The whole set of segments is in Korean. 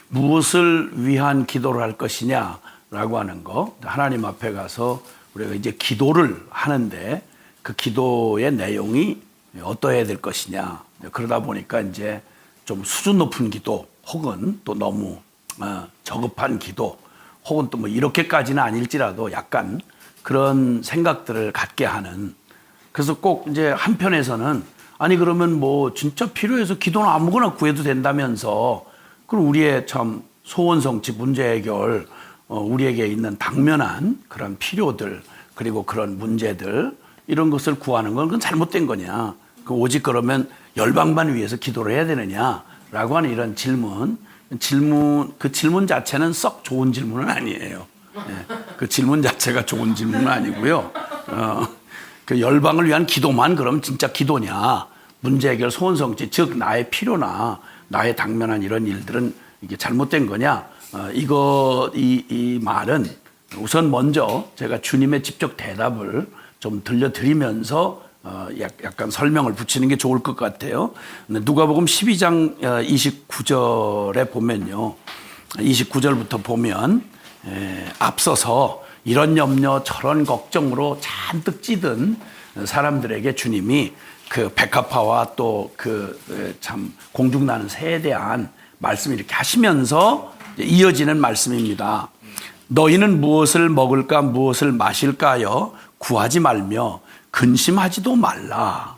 무엇을 위한 기도를 할 것이냐라고 하는 거, 하나님 앞에 가서 우리가 이제 기도를 하는데 그 기도의 내용이 어떠해야 될 것이냐. 그러다 보니까 이제 좀 수준 높은 기도 혹은 또 너무 저급한 기도 혹은 또 뭐 이렇게까지는 아닐지라도 약간 그런 생각들을 갖게 하는, 그래서 꼭 이제 한편에서는 아니 그러면 뭐 진짜 필요해서 기도는 아무거나 구해도 된다면서, 그럼 우리의 참 소원 성취, 문제 해결, 우리에게 있는 당면한 그런 필요들 그리고 그런 문제들 이런 것을 구하는 건 그건 잘못된 거냐, 오직 그러면 열방만 위해서 기도를 해야 되느냐라고 하는 이런 그 질문 자체는 썩 좋은 질문은 아니에요. 네, 그 질문 자체가 좋은 질문은 아니고요. 그 열방을 위한 기도만 그럼 진짜 기도냐, 문제 해결, 소원 성취, 즉 나의 필요나 나의 당면한 이런 일들은 이게 잘못된 거냐, 이 말은 우선 먼저 제가 주님의 직접 대답을 좀 들려드리면서 약간 설명을 붙이는 게 좋을 것 같아요. 누가복음 12장 29절에 보면요, 29절부터 보면 앞서서 이런 염려 저런 걱정으로 잔뜩 찌든 사람들에게 주님이 그 백합화와 또 그 참 공중나는 새에 대한 말씀을 이렇게 하시면서 이어지는 말씀입니다. 너희는 무엇을 먹을까 무엇을 마실까요? 구하지 말며 근심하지도 말라.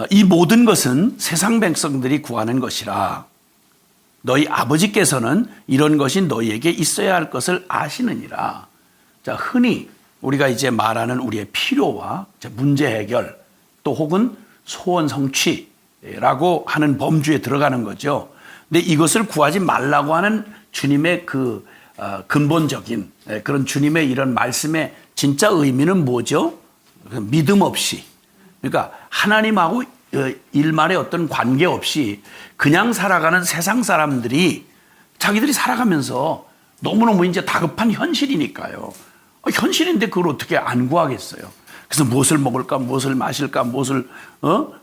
이 모든 것은 세상 백성들이 구하는 것이라. 너희 아버지께서는 이런 것이 너희에게 있어야 할 것을 아시느니라. 자, 흔히 우리가 이제 말하는 우리의 필요와 문제 해결 또 혹은 소원 성취라고 하는 범주에 들어가는 거죠. 근데 이것을 구하지 말라고 하는 주님의 그 근본적인 그런 주님의 이런 말씀의 진짜 의미는 뭐죠? 믿음 없이, 그러니까 하나님하고 일말의 어떤 관계 없이 그냥 살아가는 세상 사람들이 자기들이 살아가면서 너무너무 이제 다급한 현실이니까요. 현실인데 그걸 어떻게 안 구하겠어요? 그래서 무엇을 먹을까, 무엇을 마실까, 무엇을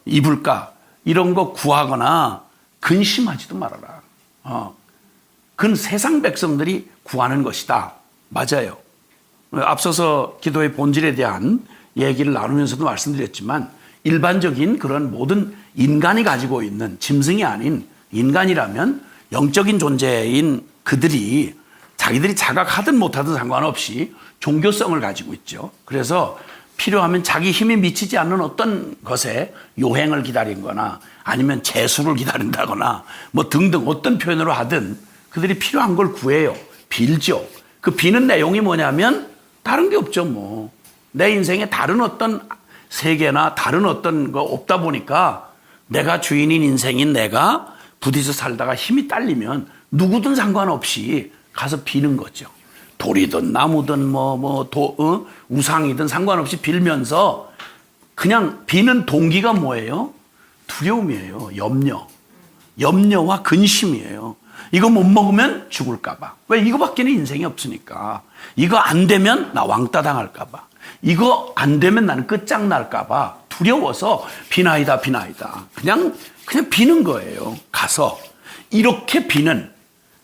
입을까 이런 거 구하거나 근심하지도 말아라. 그건 세상 백성들이 구하는 것이다. 맞아요. 앞서서 기도의 본질에 대한 얘기를 나누면서도 말씀드렸지만 일반적인 그런 모든 인간이 가지고 있는, 짐승이 아닌 인간이라면 영적인 존재인 그들이 자기들이 자각하든 못하든 상관없이 종교성을 가지고 있죠. 그래서 필요하면 자기 힘이 미치지 않는 어떤 것에 요행을 기다린거나 아니면 재수를 기다린다거나 뭐 등등 어떤 표현으로 하든 그들이 필요한 걸 구해요. 빌죠. 그 비는 내용이 뭐냐면 다른 게 없죠. 뭐 내 인생에 다른 어떤 세계나 다른 어떤 거 없다 보니까 내가 주인인 인생인 내가 부딪혀 살다가 힘이 딸리면 누구든 상관없이 가서 비는 거죠. 돌이든 나무든 우상이든 상관없이 빌면서 그냥 비는 동기가 뭐예요? 두려움이에요. 염려와 근심이에요. 이거 못 먹으면 죽을까봐. 왜? 이거밖에는 인생이 없으니까. 이거 안 되면 나 왕따 당할까봐. 이거 안 되면 나는 끝장날까봐 두려워서 비나이다. 그냥 비는 거예요. 가서 이렇게 비는,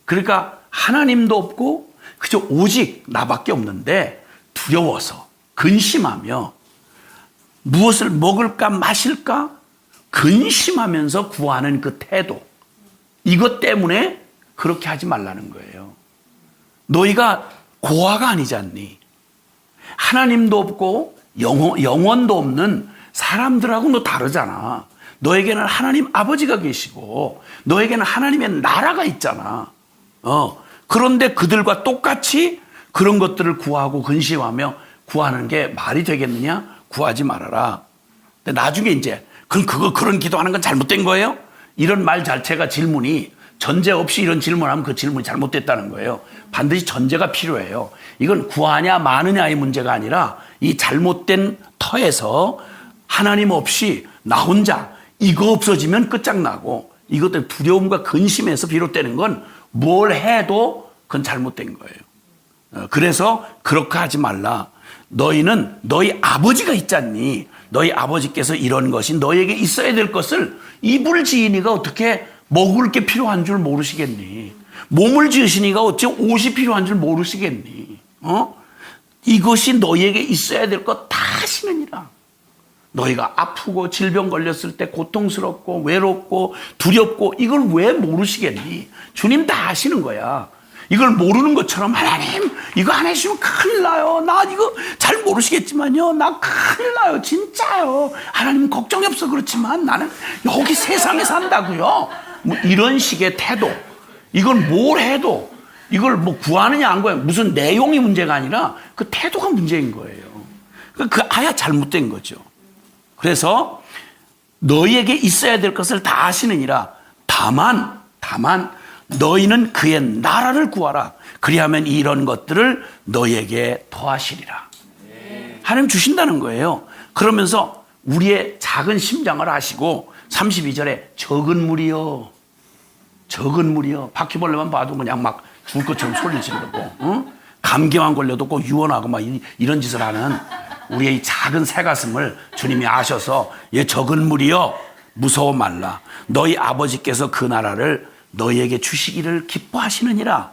그러니까 하나님도 없고 그저 오직 나밖에 없는데 두려워서 근심하며 무엇을 먹을까 마실까 근심하면서 구하는 그 태도, 이것 때문에 그렇게 하지 말라는 거예요. 너희가 고아가 아니지 않니? 하나님도 없고 영원도 없는 사람들하고 너 다르잖아. 너에게는 하나님 아버지가 계시고 너에게는 하나님의 나라가 있잖아. 그런데 그들과 똑같이 그런 것들을 구하고 근심하며 구하는 게 말이 되겠느냐? 구하지 말아라. 근데 나중에 이제 그런 기도하는 건 잘못된 거예요? 이런 말 자체가 질문이 전제 없이 이런 질문하면 그 질문이 잘못됐다는 거예요. 반드시 전제가 필요해요. 이건 구하냐 마느냐의 문제가 아니라 이 잘못된 터에서 하나님 없이 나 혼자 이거 없어지면 끝장나고 이것 때문에 두려움과 근심에서 비롯되는 건 뭘 해도 그건 잘못된 거예요. 그래서 그렇게 하지 말라. 너희는 너희 아버지가 있잖니. 너희 아버지께서 이런 것이 너희에게 있어야 될 것을 이불 지인이가 어떻게 먹을 게 필요한 줄 모르시겠니? 몸을 지으시니까 어찌 옷이 필요한 줄 모르시겠니? 이것이 너희에게 있어야 될 것 다 하시느니라. 너희가 아프고 질병 걸렸을 때 고통스럽고 외롭고 두렵고 이걸 왜 모르시겠니? 주님 다 아시는 거야. 이걸 모르는 것처럼 하나님 이거 안 해주시면 큰일 나요. 나 이거 잘 모르시겠지만요. 나 큰일 나요. 진짜요. 하나님 걱정이 없어 그렇지만 나는 여기 세상에 산다고요. 뭐 이런 식의 태도. 이걸 뭘 해도 이걸 뭐 구하느냐 안 구하느냐 무슨 내용이 문제가 아니라 그 태도가 문제인 거예요. 그 아야 잘못된 거죠. 그래서 너희에게 있어야 될 것을 다 아시느니라. 다만 너희는 그의 나라를 구하라. 그리하면 이런 것들을 너희에게 더하시리라. 하나님 주신다는 거예요. 그러면서 우리의 작은 심장을 아시고 32절에 적은 무리여 바퀴벌레만 봐도 그냥 막 죽을 것처럼 소리 지르고 감기만 걸려도 꼭 유언하고 막 이런 짓을 하는 우리의 이 작은 새가슴을 주님이 아셔서 얘 적은 무리여 무서워 말라. 너희 아버지께서 그 나라를 너희에게 주시기를 기뻐하시느니라.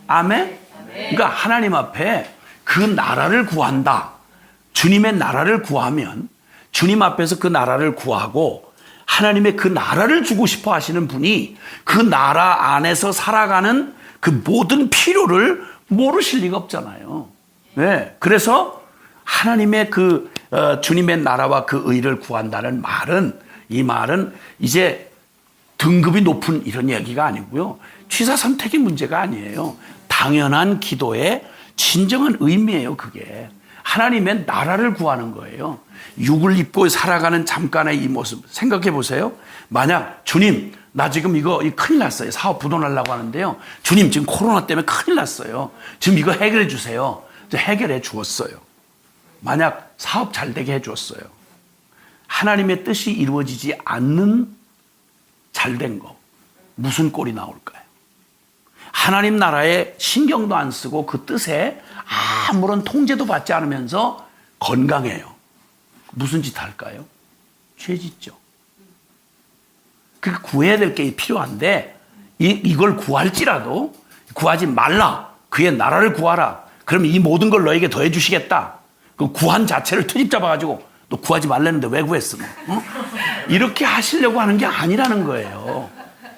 아멘? 그러니까 하나님 앞에 그 나라를 구한다. 주님의 나라를 구하면 주님 앞에서 그 나라를 구하고 하나님의 그 나라를 주고 싶어 하시는 분이 그 나라 안에서 살아가는 그 모든 필요를 모르실 리가 없잖아요. 네. 그래서 하나님의 그 주님의 나라와 그 의를 구한다는 말은 이 말은 이제 등급이 높은 이런 얘기가 아니고요. 취사 선택의 문제가 아니에요. 당연한 기도의 진정한 의미예요. 그게 하나님의 나라를 구하는 거예요. 육을 입고 살아가는 잠깐의 이 모습 생각해 보세요. 만약 주님 나 지금 이거 큰일 났어요. 사업 부도나려고 하는데요. 주님 지금 코로나 때문에 큰일 났어요. 지금 이거 해결해 주세요. 해결해 주었어요. 만약 사업 잘 되게 해 주었어요. 하나님의 뜻이 이루어지지 않는 잘된 거 무슨 꼴이 나올까요? 하나님 나라에 신경도 안 쓰고 그 뜻에 아무런 통제도 받지 않으면서 건강해요. 무슨 짓 할까요? 죄 짓죠. 그 구해야 될 게 필요한데 이걸 구할지라도 구하지 말라. 그의 나라를 구하라. 그럼 이 모든 걸 너에게 더해 주시겠다. 그 구한 자체를 트집 잡아가지고 너 구하지 말랬는데 왜 구했어? 이렇게 하시려고 하는 게 아니라는 거예요.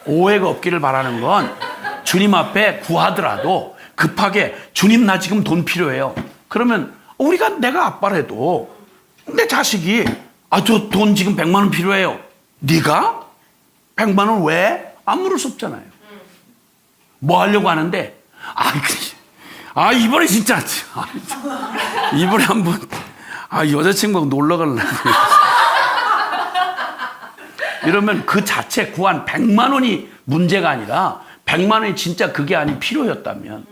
오해가 없기를 바라는 건 주님 앞에 구하더라도 급하게 주님 나 지금 돈 필요해요. 그러면 내가 아빠라도 내 자식이 저 돈 지금 100만 원 필요해요. 네가? 100만 원 왜? 안 물을 수 없잖아요. 뭐 하려고 하는데 이번에 진짜 이번에 한번 여자친구하고 놀러 가려고 이러면 그 자체 구한 100만 원이 문제가 아니라 100만 원이 진짜 그게 아닌 필요였다면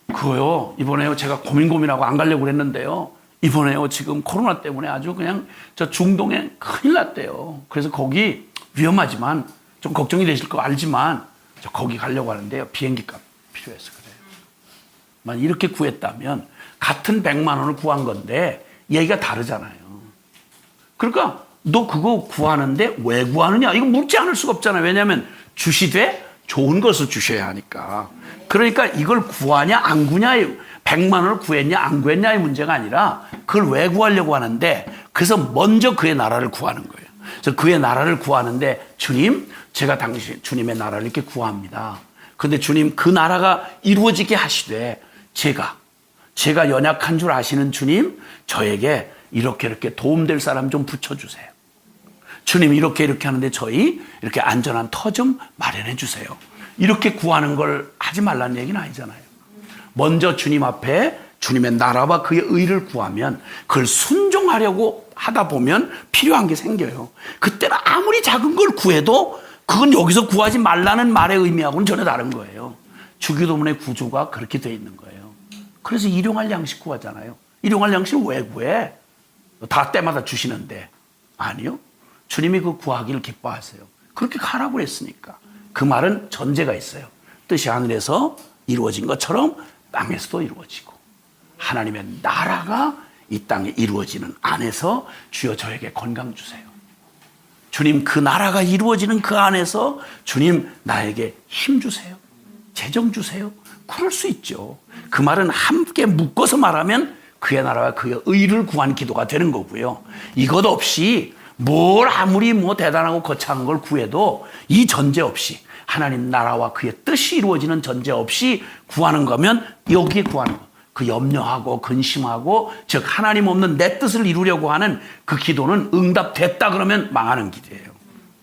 그거요 이번에요 제가 고민하고 안 가려고 그랬는데요 이번에요 지금 코로나 때문에 아주 그냥 저 중동에 큰일 났대요. 그래서 거기 위험하지만 좀 걱정이 되실 거 알지만 저 거기 가려고 하는데요 비행기값 필요해서 그래요. 만 이렇게 구했다면 같은 100만 원을 구한 건데 얘기가 다르잖아요. 그러니까 너 그거 구하는데 왜 구하느냐 이거 묻지 않을 수가 없잖아요. 왜냐하면 주시되 좋은 것을 주셔야 하니까. 그러니까 이걸 구하냐 안 구냐의 100만 원을 구했냐 안 구했냐의 문제가 아니라 그걸 왜 구하려고 하는데 그래서 먼저 그의 나라를 구하는 거예요. 그래서 그의 나라를 구하는데 주님 제가 주님의 나라를 이렇게 구합니다. 그런데 주님 그 나라가 이루어지게 하시되 제가 연약한 줄 아시는 주님 저에게 이렇게 도움될 사람 좀 붙여주세요. 주님 이렇게 하는데 저희 이렇게 안전한 터 좀 마련해 주세요. 이렇게 구하는 걸 하지 말라는 얘기는 아니잖아요. 먼저 주님 앞에 주님의 나라와 그의 의를 구하면 그걸 순종하려고 하다 보면 필요한 게 생겨요. 그때는 아무리 작은 걸 구해도 그건 여기서 구하지 말라는 말의 의미하고는 전혀 다른 거예요. 주기도문의 구조가 그렇게 돼 있는 거예요. 그래서 일용할 양식 구하잖아요. 일용할 양식 왜 구해? 다 때마다 주시는데. 아니요. 주님이 그 구하기를 기뻐하세요. 그렇게 가라고 했으니까. 그 말은 전제가 있어요. 뜻이 하늘에서 이루어진 것처럼 땅에서도 이루어지고 하나님의 나라가 이 땅에 이루어지는 안에서 주여 저에게 건강 주세요. 주님 그 나라가 이루어지는 그 안에서 주님 나에게 힘 주세요. 재정 주세요. 그럴 수 있죠. 그 말은 함께 묶어서 말하면 그의 나라와 그의 의를 구한 기도가 되는 거고요. 이것 없이 뭘 아무리 대단하고 거창한 걸 구해도 이 전제 없이 하나님 나라와 그의 뜻이 이루어지는 전제 없이 구하는 거면 여기에 구하는 거. 그 염려하고 근심하고 즉 하나님 없는 내 뜻을 이루려고 하는 그 기도는 응답됐다 그러면 망하는 길이에요.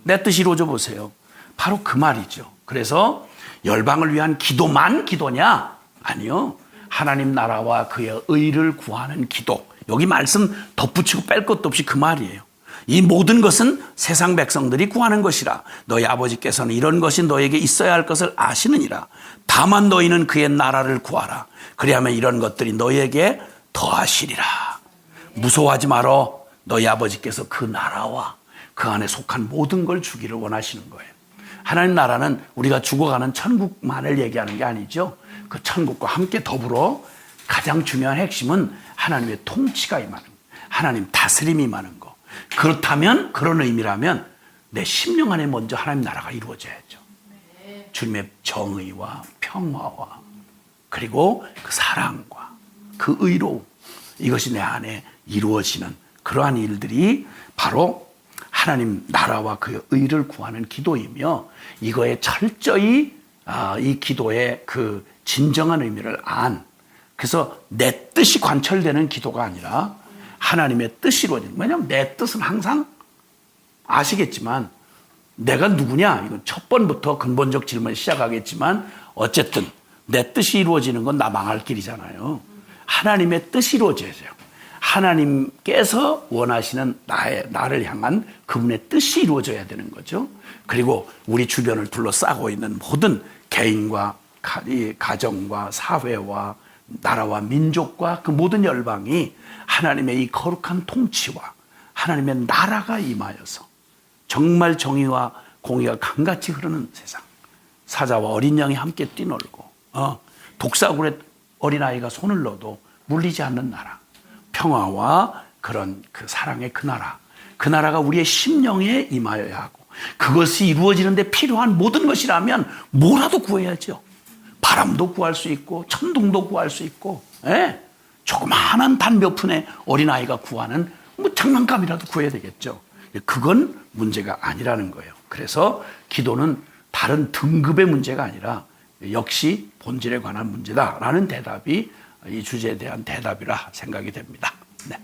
내 뜻이 이루어져 보세요. 바로 그 말이죠. 그래서 열방을 위한 기도만 기도냐? 아니요. 하나님 나라와 그의 의를 구하는 기도. 여기 말씀 덧붙이고 뺄 것도 없이 그 말이에요. 이 모든 것은 세상 백성들이 구하는 것이라. 너희 아버지께서는 이런 것이 너에게 있어야 할 것을 아시느니라. 다만 너희는 그의 나라를 구하라. 그리하면 이런 것들이 너희에게 더하시리라. 무서워하지 말어. 너희 아버지께서 그 나라와 그 안에 속한 모든 걸 주기를 원하시는 거예요. 하나님 나라는 우리가 죽어가는 천국만을 얘기하는 게 아니죠. 그 천국과 함께 더불어 가장 중요한 핵심은 하나님의 통치가 임하는 거, 하나님 다스림이 임하는 거. 그렇다면, 그런 의미라면 내 심령 안에 먼저 하나님 나라가 이루어져야죠. 주님의 정의와 평화와 그리고 그 사랑과 그 의로움, 이것이 내 안에 이루어지는 그러한 일들이 바로 하나님 나라와 그의 의를 구하는 기도이며, 이거에 철저히 이 기도의 그 진정한 의미를 그래서 내 뜻이 관철되는 기도가 아니라 하나님의 뜻이 이루어지는. 왜냐하면 내 뜻은 항상 아시겠지만 내가 누구냐, 이건 첫 번부터 근본적 질문을 시작하겠지만 어쨌든 내 뜻이 이루어지는 건 나 망할 길이잖아요. 하나님의 뜻이 이루어져야죠. 하나님께서 원하시는 나를 향한 그분의 뜻이 이루어져야 되는 거죠. 그리고 우리 주변을 둘러싸고 있는 모든 개인과 가정과 사회와 나라와 민족과 그 모든 열방이 하나님의 이 거룩한 통치와 하나님의 나라가 임하여서 정말 정의와 공의가 강같이 흐르는 세상, 사자와 어린 양이 함께 뛰놀고 독사굴에 어린아이가 손을 넣어도 물리지 않는 나라, 평화와 그런 그 사랑의 그 나라가 우리의 심령에 임하여야 하고, 그것이 이루어지는데 필요한 모든 것이라면 뭐라도 구해야죠. 바람도 구할 수 있고 천둥도 구할 수 있고, 조그마한 단 몇 푼의 어린아이가 구하는 장난감이라도 구해야 되겠죠. 그건 문제가 아니라는 거예요. 그래서 기도는 다른 등급의 문제가 아니라 역시 본질에 관한 문제다라는 대답이 이 주제에 대한 대답이라 생각이 됩니다. 네.